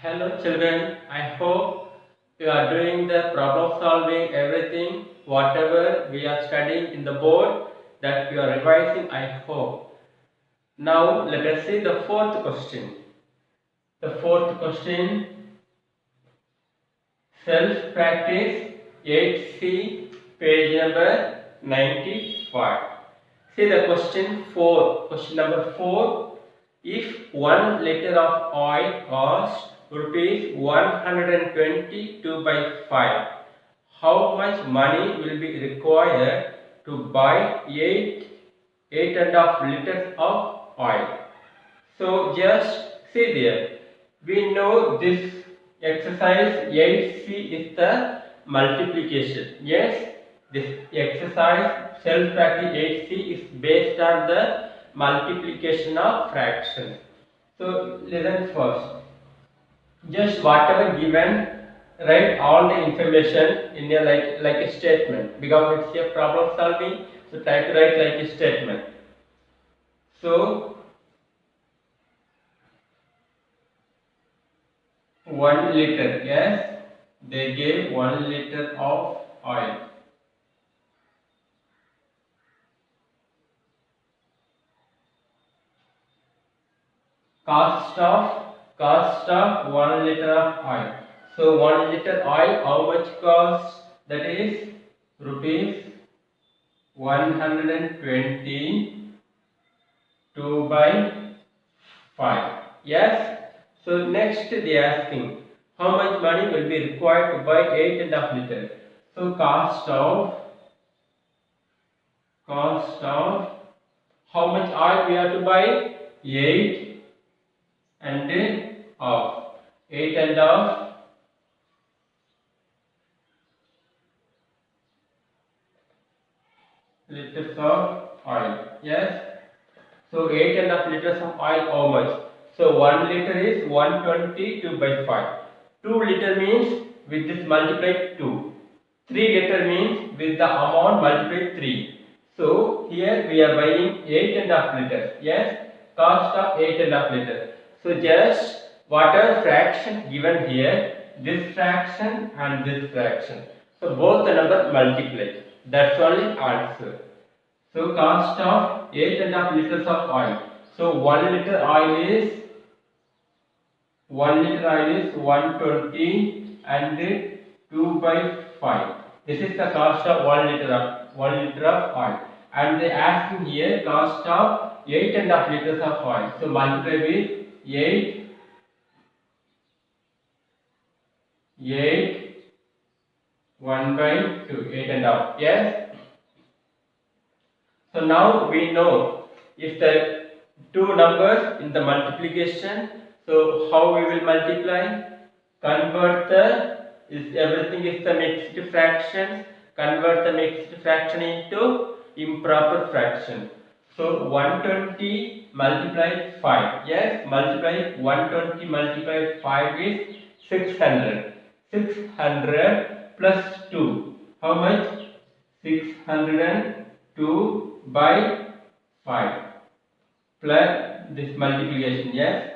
Hello children, I hope you are doing the problem solving everything, whatever we are studying in the board that you are revising, I hope. Now let us see the fourth question. The fourth question, self-practice 8C, page number 95. See the question 4, question number 4. If 1 liter of oil costs rupees 122 by 5, how much money will be required to buy 8.5 liters of oil? So just see there, we know this exercise 8C is the multiplication. Yes, this exercise self-practice 8C is based on the multiplication of fractions. So listen first, just whatever given, write all the information in a like a statement, because it's a problem solving, so try to write like a statement. So 1 liter, yes, they gave 1 liter of oil. Cost of 1 liter of oil. So 1 liter oil, how much cost? That is rupees 122 by 5. Yes. So next they are asking how much money will be required to buy 8.5 liters. So cost of how much oil we have to buy? 8 and half. 8 and half liters of oil. Yes. So 8.5 liters of oil, how much? So 1 liter is 122 by 5. 2 liter means with this multiply 2. 3 liter means with the amount multiply 3. So here we are buying 8.5 liters. Yes, cost of 8.5 liters. So just whatever fraction given here, this fraction and this fraction. So both the number multiply. That's only answer. So cost of 8.5 liters of oil. So 1 liter oil is 120 and 2 by 5. This is the cost of 1 liter of oil. And they asking here cost of 8.5 liters of oil. So multiply with 8 1 by 2, 8.5. Yes. So now we know if the two numbers in the multiplication, so how we will multiply? Convert everything is the mixed fraction, convert the mixed fraction into improper fraction. So 120 multiplied 5. Yes, multiply 120 multiplied 5 is 600. 600 plus 2. How much? 602 by 5 plus this multiplication. Yes,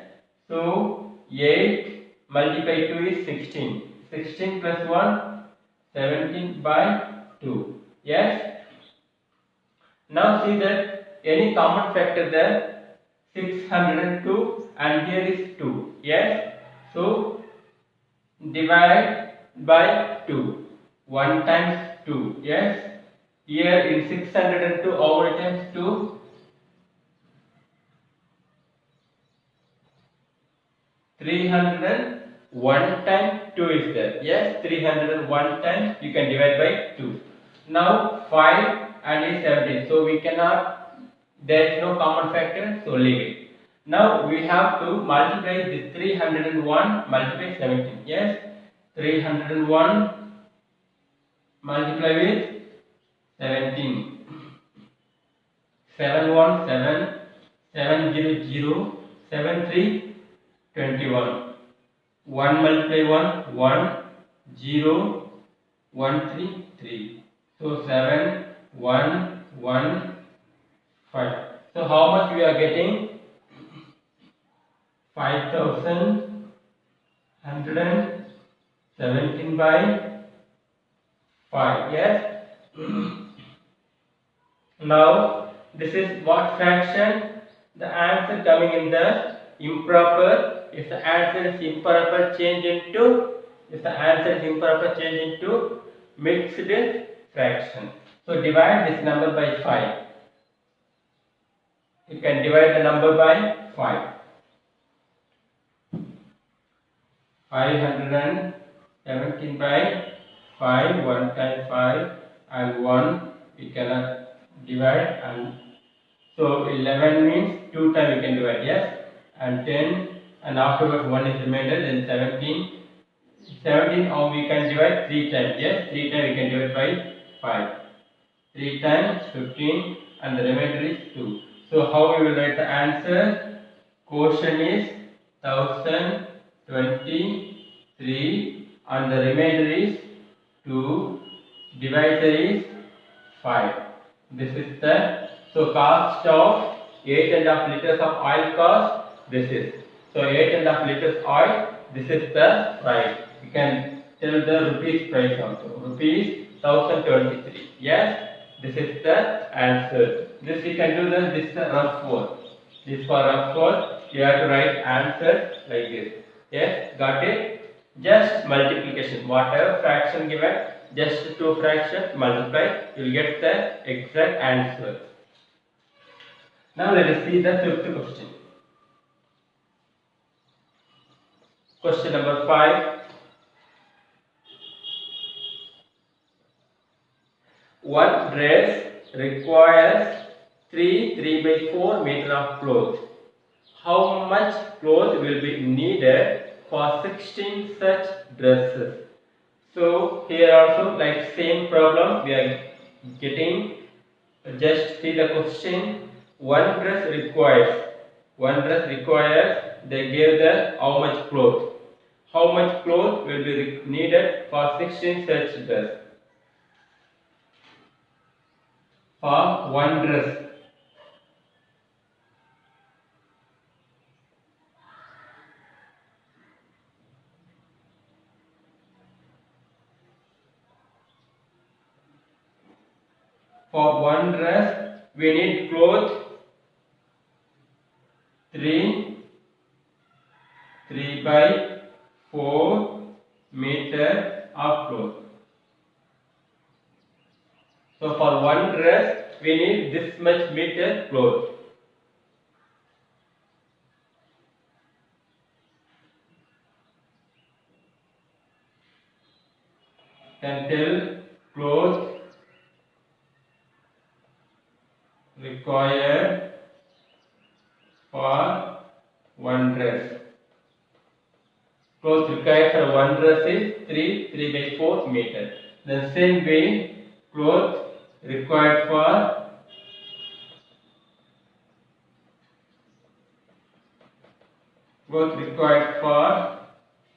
so 8 multiplied 2 is 16. 16 plus 1, 17 by 2. Yes. Now see that any common factor there, 602 and here is 2. Yes, so divide by 2. 1 times 2. Yes, here in 602, how many times 2? 301 times 2 is there. Yes, 301 times you can divide by 2. Now 5 and is 17. So we cannot, there is no common factor, so leave it. Now we have to multiply this 301 multiply 17. Yes, 301 multiply with 17. 717 700 73 21. 1 multiply 1, 1, 0, 1, 3, 3. So 7, 1, 1, 5. So how much we are getting? 5,100 117 by 5. Yes. Now this is what fraction? The answer coming in the improper. If the answer is improper, change into. If the answer is improper, change into mixed fraction. So divide this number by 5. You can divide the number by 5. 517 by 5, 1 times 5 and 1 we cannot divide, and so 11 means 2 times we can divide, yes, and 10 and afterwards 1 is remainder, then 17 we can divide 3 times, yes, 3 times we can divide by 5, 3 times 15 and the remainder is 2. So how we will write the answer? Quotient is 1023 and the remainder is 2, divisor is 5. This is the, so cost of 8.5 liters of oil cost, this is. So 8.5 liters oil, this is the price. You can tell the rupees price also. Rupees 1023. Yes, this is the answer. This you can do this is the rough one. This for rough one, you have to write answer like this. Yes, got it? Just multiplication. Whatever fraction given, just 2 fractions multiply, you will get the exact answer. Now let us see the 5th question. Question number 5. One dress requires 3 by 4 meter of cloth. How much cloth will be needed for 16 such dresses? So here also like same problem we are getting. Just see the question. One dress requires, they gave the how much cloth. How much cloth will be needed for 16 such dress? For one dress. For one dress, we need cloth 3 by 4 meter of cloth. So for one dress, we need this much meter cloth. Can tell cloth required for one dress. Cloth required for one dress is 3 by 4 meter. The same way, cloth required for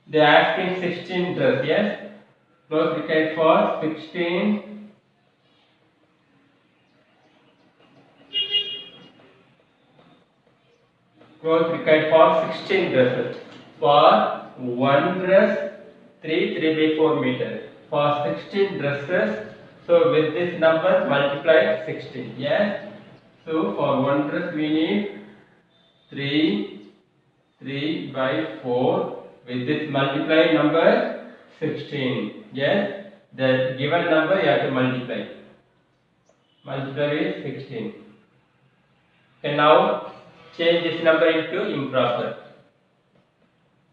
they are asking 16 dress, yes. Cloth required for 16 cloth required for 16 dresses. For one dress 3 by 4 meter. For 16 dresses, so with this number multiply 16. Yes. So for one dress we need 3 by 4. With this multiply number 16. Yes. The given number you have to multiply. Multiply with 16. Okay, now change this number into improper.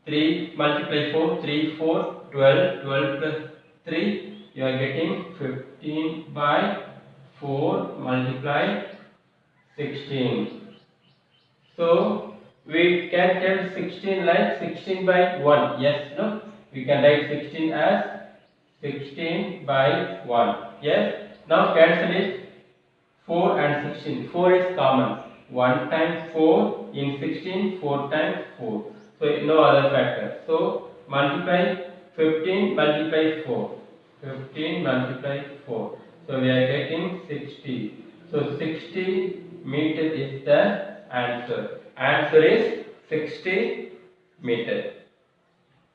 3 multiply 4, 3, 4, 12, 12 plus 3, you are getting 15 by 4 multiply 16. So we can tell 16 like 16 by 1. Yes, no? We can write 16 as 16 by 1. Yes. Now cancel it. 4 and 16. 4 is common. 1 times 4 in 16, 4 times 4. So no other factor. So multiply 15 multiply 4. 15 multiply 4. So we are getting 60. So 60 meter is the answer. Answer is 60 meter.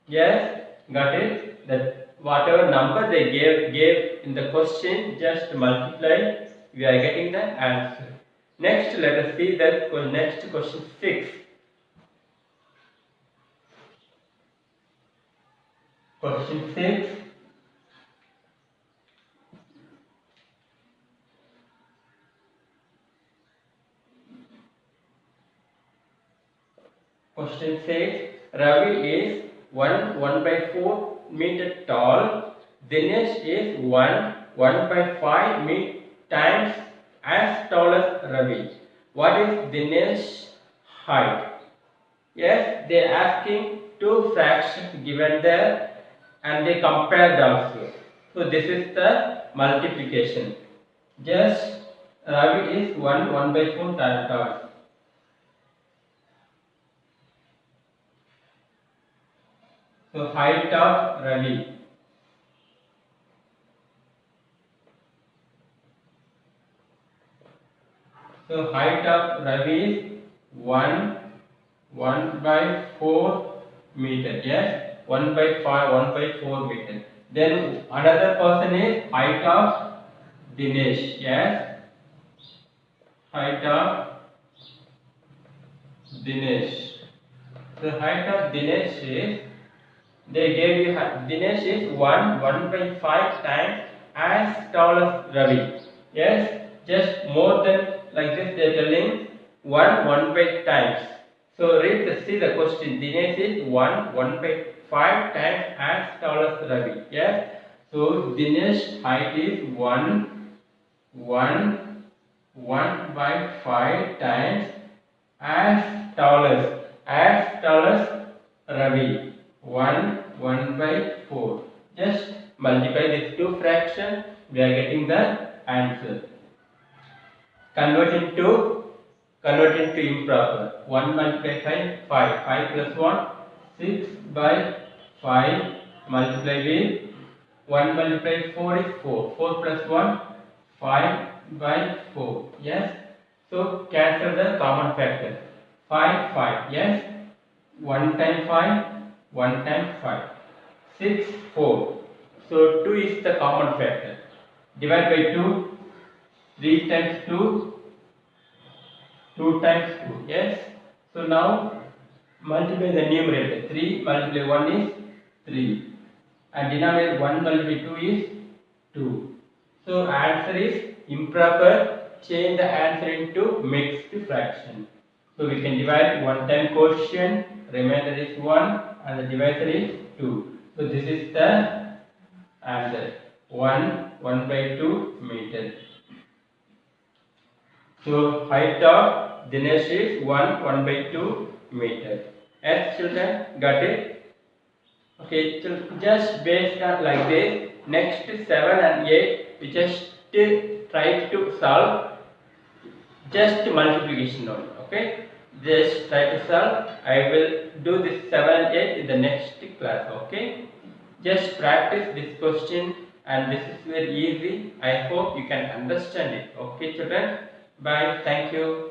Yes. Got it? That whatever number they gave in the question, just multiply, we are getting the answer. Next, let us see the next question 6. Question 6. Question says Ravi is 1 by 4 meter tall. Dinesh is 1 by 5 meter times as tall as Ravi. What is Dinesh's height? Yes, they are asking two fractions given there and they compared also. So this is the multiplication. Just Ravi is 1 by 4 times tall. So height of Ravi. So height of Ravi is 1 by 4 meter. Yes, 1 by 5, 1 by 4 meter. Then another person is height of Dinesh. Yes, height of Dinesh. The height of Dinesh is, they gave you Dinesh is 1 by 5 times as tall as Ravi. Yes, just more than like this they are telling 1 by times. So see the question. Dinesh is 1 by 5 times as tall as Ravi. Yes. So Dinesh height is 1 by 5 times as tall as Ravi. 1 by 4. Just multiply these two fractions. We are getting the answer. Convert into improper. 1 multiplied by 5. 5 plus 1, 6 by 5 multiply with 1 multiplied 4 is 4. 4 plus 1, 5 by 4. Yes. So cancel the common factor. 5, 5. Yes. 1 times 5, 1 times 5. 6, 4. So 2 is the common factor. Divide by 2. 3 times 2, 2 times 2. Yes. So now multiply the numerator. 3 multiply 1 is 3. And denominator 1 multiply 2 is 2. So answer is improper. Change the answer into mixed fraction. So we can divide 1 time quotient, remainder is 1 and the divisor is 2. So this is the answer. 1 by 2 meter. So height of Dinesh is 1 by 2 meter. Yes, children, got it? Okay, so just based on like this, next 7 and 8, we just try to solve just multiplication only. Okay, just try to solve. I will do this 7 and 8 in the next class. Okay, just practice this question and this is very easy. I hope you can understand it. Okay, children. Bye. Thank you.